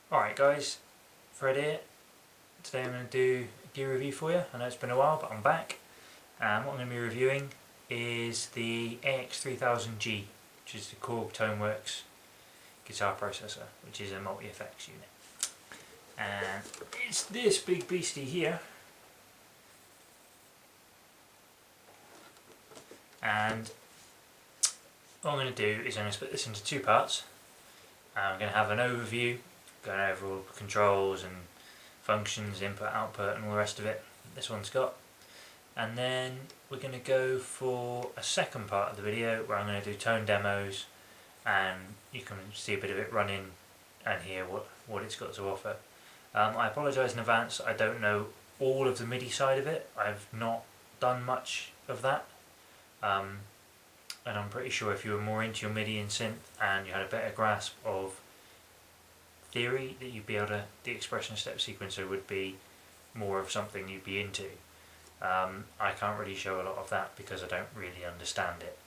Alright guys, Fred here. Today I'm going to do a gear review for you. I know it's been a while but I'm back. What I'm going to be reviewing is the ax3000g, which is the Korg Toneworks guitar processor, which is a multi-effects unit. And it's this big beastie here. And what I'm going to do is I'm going to split this into two parts. I'm going to have an overview, going over all the controls and functions, input, output and all the rest of it this one's got. And then we're going to go for a second part of the video where I'm going to do tone demos and you can see a bit of it running and hear what it's got to offer. I apologise in advance, I don't know all of the MIDI side of it. I've not done much of that. And I'm pretty sure if you were more into your MIDI and synth and you had a better grasp of theory, that you'd be able to, the expression step sequencer would be more of something you'd be into. I can't really show a lot of that because I don't really understand it.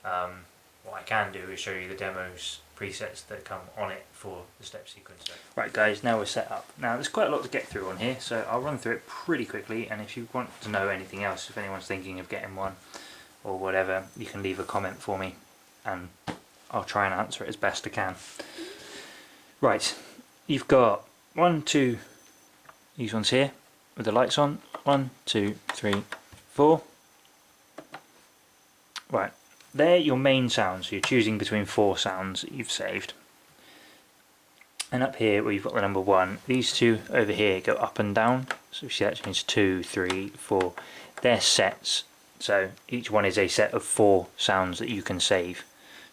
What I can do is show you the demos presets that come on it for the step sequencer. Right guys, now we're set up. Now there's quite a lot to get through on here, so I'll run through it pretty quickly, and if you want to know anything else, if anyone's thinking of getting one or whatever, you can leave a comment for me and I'll try and answer it as best I can. Right, you've got these ones here with the lights on. 1, 2, 3, 4. Right, they're your main sounds, so you're choosing between 4 sounds that you've saved. And up here where you've got the number 1, these two over here go up and down, so you see that means 2, 3, 4. They're sets. So each one is a set of 4 sounds that you can save.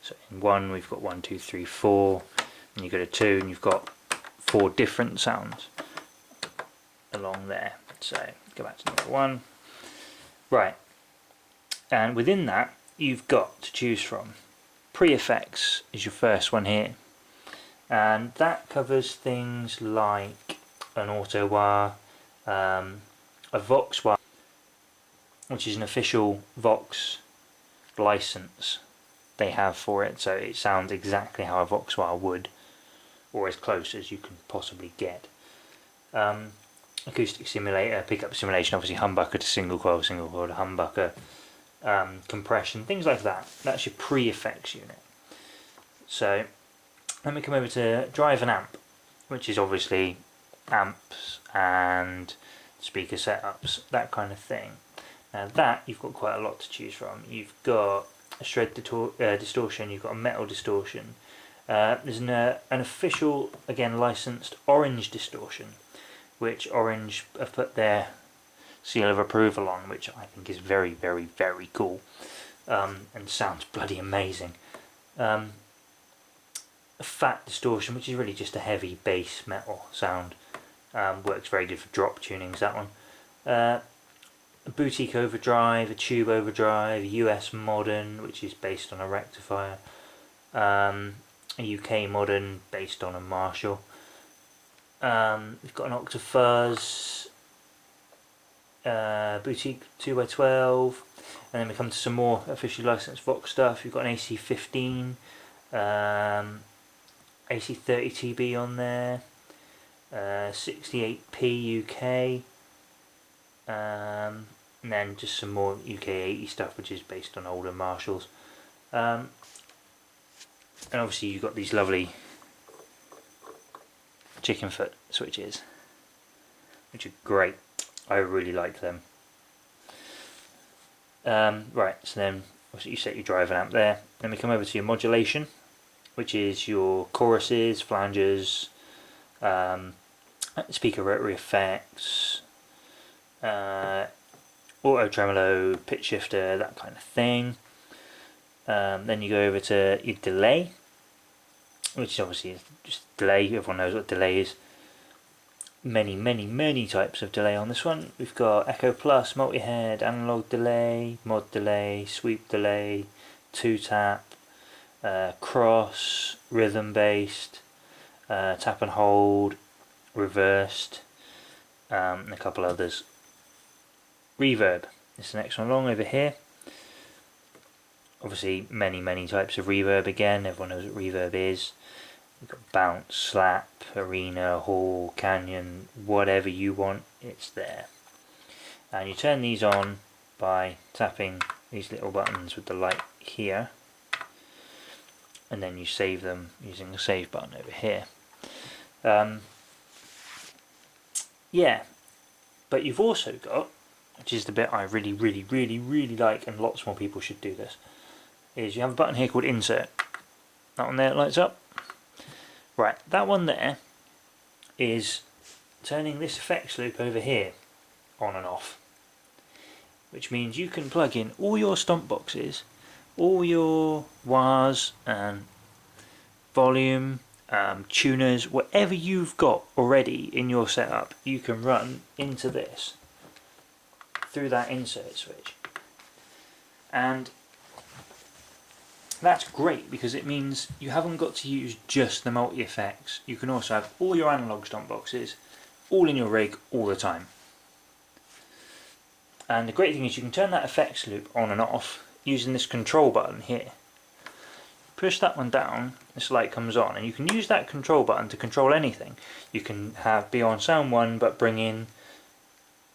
So in 1 we've got 1, 2, 3, 4, and you go to 2 and you've got 4 different sounds along there. So go back to number 1. Right, and within that you've got to choose from. Pre-effects is your first one here, and that covers things like an auto wah, a Vox wah, which is an official Vox license they have for it, so it sounds exactly how a Vox wah would, or as close as you can possibly get. Acoustic simulator, pickup simulation, obviously humbucker to single coil to humbucker, compression, things like that. That's your pre-effects unit. So let me come over to drive and amp, which is obviously amps and speaker setups, that kind of thing. Now that, you've got quite a lot to choose from. You've got a shred distortion, you've got a metal distortion. There's an official, again licensed, orange distortion, which Orange have put their seal of approval on, which I think is very, very, very cool, and sounds bloody amazing. A fat distortion, which is really just a heavy bass metal sound, works very good for drop tunings, that one. A boutique overdrive, a tube overdrive, a US modern, which is based on a rectifier, a UK modern based on a Marshall. We've got an Octafuzz, boutique 2x12, and then we come to some more officially licensed Vox stuff. You've got an AC15, AC30TB on there, 68p UK, and then just some more UK 80 stuff, which is based on older Marshalls. And obviously you've got these lovely chicken foot switches, which are great. I really like them. Right, so then obviously you set your drive and amp there. Then we come over to your modulation, which is your choruses, flanges, speaker rotary effects, auto tremolo, pitch shifter, that kind of thing. Then you go over to your delay, which is obviously just delay. Everyone knows what delay is. Many types of delay on this one. We've got Echo Plus, multi-head, analog delay, mod delay, sweep delay, 2-tap, cross, rhythm based, tap and hold, reversed, and a couple others. Reverb is the next one along over here. Obviously many types of reverb again, everyone knows what reverb is. You've got bounce, slap, arena, hall, canyon, whatever you want, it's there. And you turn these on by tapping these little buttons with the light here, and then you save them using the save button over here. Yeah, but you've also got, which is the bit I really like, and lots more people should do this, is you have a button here called insert. That one there lights up. Right, that one there is turning this effects loop over here on and off, which means you can plug in all your stomp boxes, all your wahs and volume, tuners, whatever you've got already in your setup, you can run into this through that insert switch. And that's great because it means you haven't got to use just the multi-effects. You can also have all your analog stomp boxes all in your rig all the time. And the great thing is you can turn that effects loop on and off using this control button here. Push that one down, this light comes on, and you can use that control button to control anything. You can be on sound 1 but bring in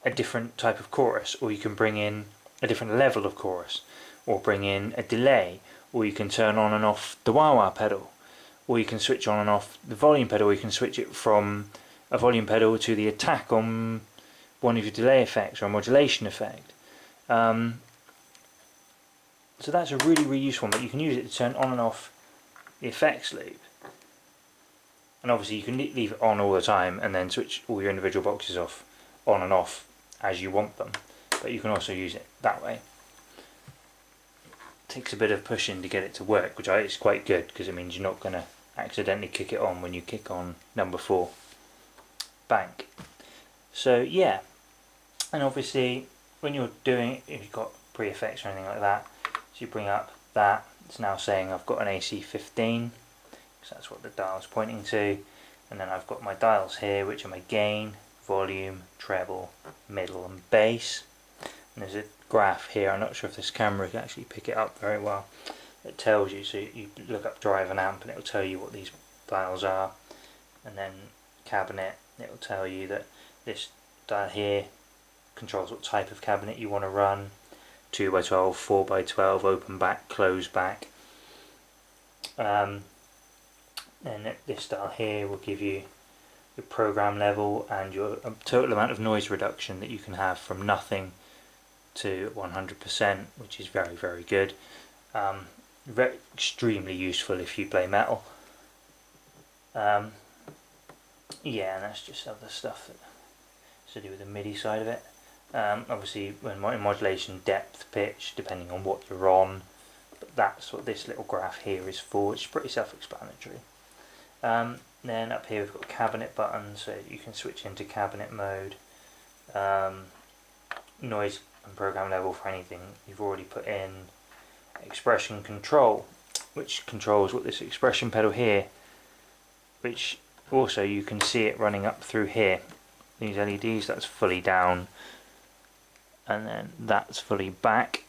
a different type of chorus, or you can bring in a different level of chorus, or bring in a delay, or you can turn on and off the wah-wah pedal, or you can switch on and off the volume pedal, or you can switch it from a volume pedal to the attack on one of your delay effects or a modulation effect. So that's a really useful one, but you can use it to turn on and off the effects loop. And obviously you can leave it on all the time and then switch all your individual boxes off, on and off as you want them, but you can also use it that way. Takes a bit of pushing to get it to work, which is quite good because it means you're not going to accidentally kick it on when you kick on number 4 bank. So yeah, and obviously when you're doing, if you've got pre-effects or anything like that, so you bring up that, it's now saying I've got an AC15 because that's what the dial's pointing to, and then I've got my dials here which are my gain, volume, treble, middle and bass. And there's a graph here, I'm not sure if this camera can actually pick it up very well. It tells you, so you look up drive and amp and it'll tell you what these dials are, and then cabinet, it'll tell you that this dial here controls what type of cabinet you want to run, 2x12, 4x12, open back, close back. Then this dial here will give you your program level and your total amount of noise reduction that you can have from nothing to 100%, which is very good. Extremely useful if you play metal. Yeah, and that's just other stuff that's to do with the MIDI side of it. Obviously when modulation, depth, pitch, depending on what you're on, but that's what this little graph here is for, which is pretty self-explanatory. Then up here we've got cabinet buttons, so you can switch into cabinet mode, noise and program level for anything you've already put in, expression control, which controls what this expression pedal here, which also you can see it running up through here, these LEDs, that's fully down, and then that's fully back.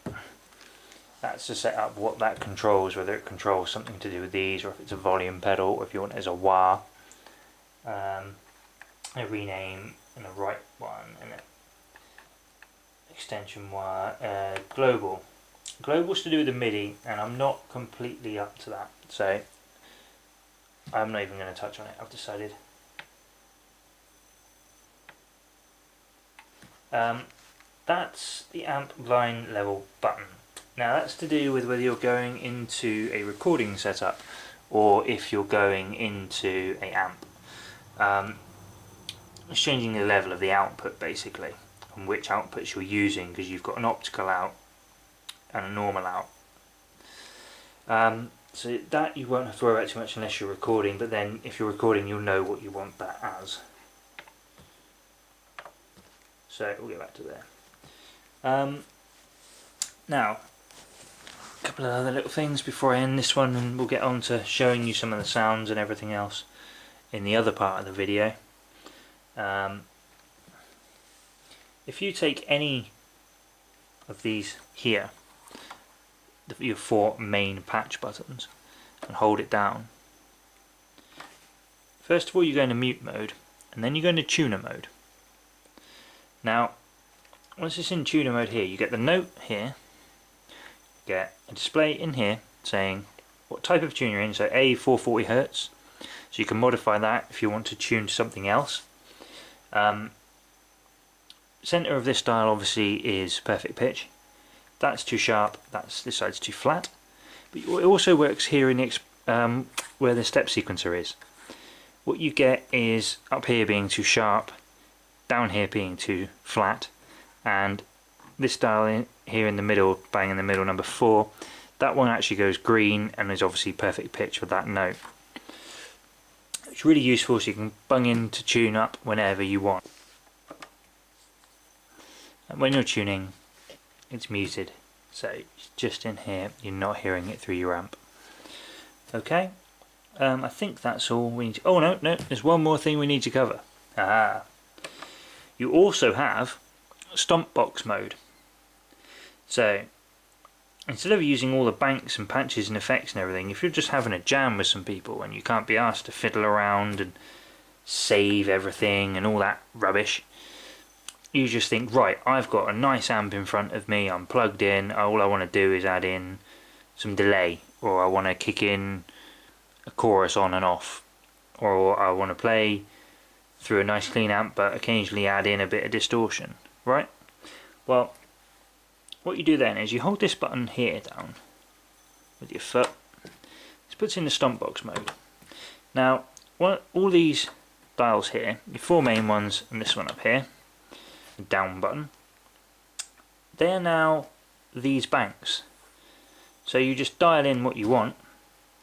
That's to set up what that controls, whether it controls something to do with these, or if it's a volume pedal, or if you want it as a wah, a rename, and a right one, and an extension wah, global. Global's to do with the MIDI, and I'm not completely up to that, so I'm not even going to touch on it, I've decided. That's the amp line level button. Now that's to do with whether you're going into a recording setup or if you're going into a amp. It's changing the level of the output basically, and which outputs you're using, because you've got an optical out and a normal out. So that you won't have to worry about too much unless you're recording, but then if you're recording you'll know what you want that as. So we'll get back to there. Now, a couple of other little things before I end this one, and we'll get on to showing you some of the sounds and everything else in the other part of the video. If you take any of these here, your 4 main patch buttons, and hold it down, First of all you go into mute mode, and then you go into tuner mode. Now once it's in tuner mode here, you get the note here, get a display in here saying what type of tune you're in, so A 440Hz, so you can modify that if you want to tune to something else. Center of this dial obviously is perfect pitch. That's too sharp, this side's too flat. But it also works here in the where the step sequencer is. What you get is up here being too sharp, down here being too flat, and this dial here in the middle, bang in the middle, number 4, that one actually goes green and is obviously perfect pitch with that note. It's really useful, so you can bung in to tune up whenever you want. And when you're tuning, it's muted, so it's just in here, you're not hearing it through your amp. Okay, I think that's all we need to, oh no, there's one more thing we need to cover. Ah, you also have stomp box mode. So instead of using all the banks and patches and effects and everything, if you're just having a jam with some people and you can't be asked to fiddle around and save everything and all that rubbish, you just think, right, I've got a nice amp in front of me, I'm plugged in, all I want to do is add in some delay, or I want to kick in a chorus on and off, or I want to play through a nice clean amp but occasionally add in a bit of distortion, right? Well, what you do then is you hold this button here down with your foot. This puts in the stomp box mode. Now all these dials here, your 4 main ones and this one up here, the down button, they're now these banks. So you just dial in what you want,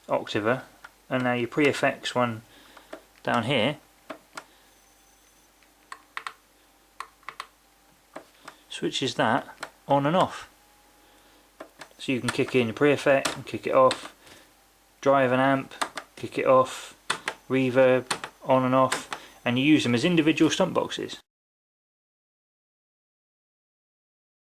octaver, and now your pre-effects one down here switches that on and off. So you can kick in your pre-effect and kick it off, drive an amp, kick it off, reverb, on and off, and you use them as individual stomp boxes.